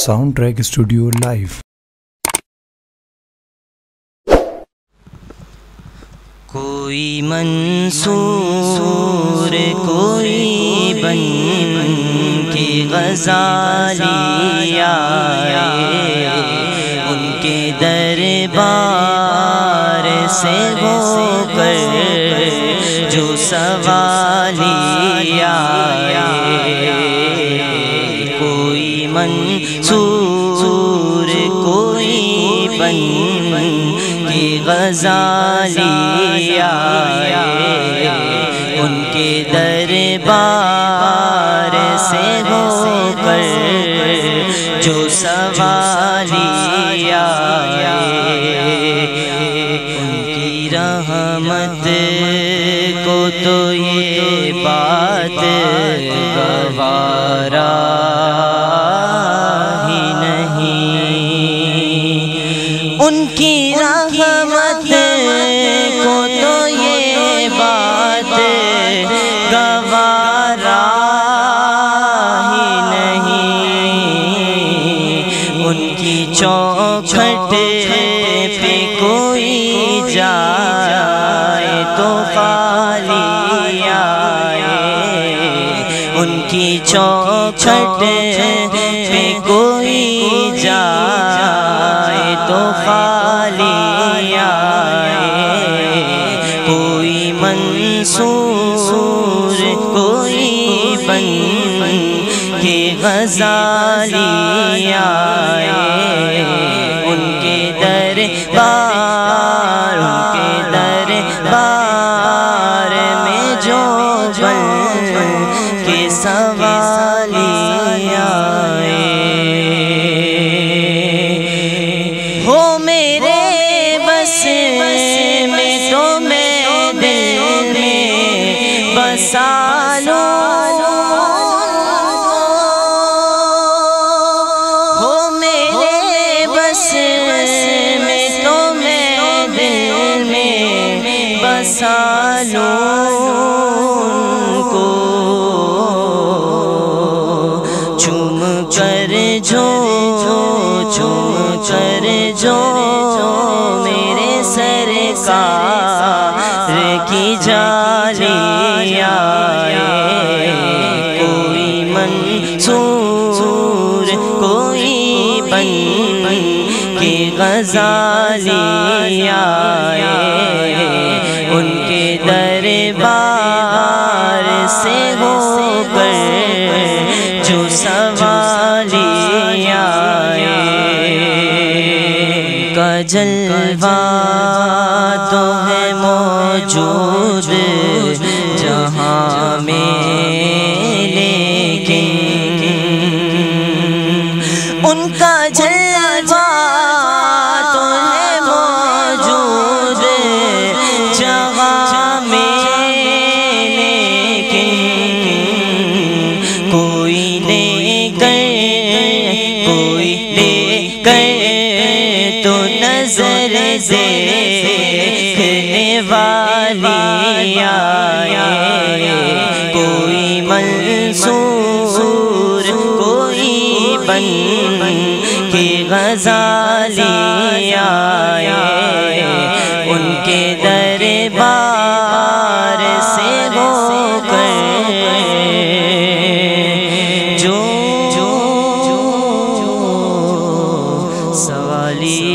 Sound track studio live. کوئی منصور کوئی بن کے غزالی آئے، ان کے دربار سے ہو کر جو سوالی آئے، کوئی منصور کوئی بن کے غزالی آئے، ان کے دربار سے ہو کر جو سوالی آئے، ان کی رحمت کو تو یہ بات گوارا ہی نہیں، ان کی رحمت کو تو یہ بات گوارا ہی نہیں، ان کی چوکھٹ پہ کوئی جائے تو خالی آئے، ان کی چوکھٹ پہ کوئی جائے تو خالی آئے، کوئی منصور کوئی بن کے غزالی آئے، ان کے دربار میں جو بن کے سوالی آئے، ہو میرے بس میں تو میں دل میں بسا لوں، ہو میرے بس میں تو میں دل میں بسا لوں، کو چوم کر جو میرے سرکار کی جالی آئے، کوئی منصور کوئی بن کے غزالی آئے، ان کے دربار سے ہو کر جو سوالی آئے، کا جلوہ تو ہے موجود جہاں میں، لیکن ان کا جلوہ تو ہے موجود جہاں میں، لیکن کوئی لے کر تو نظر دیکھنے والی آئے، کوئی منصور کوئی بن کے غزالی آئے، ان کے دربار سے ہو کر جو سوالی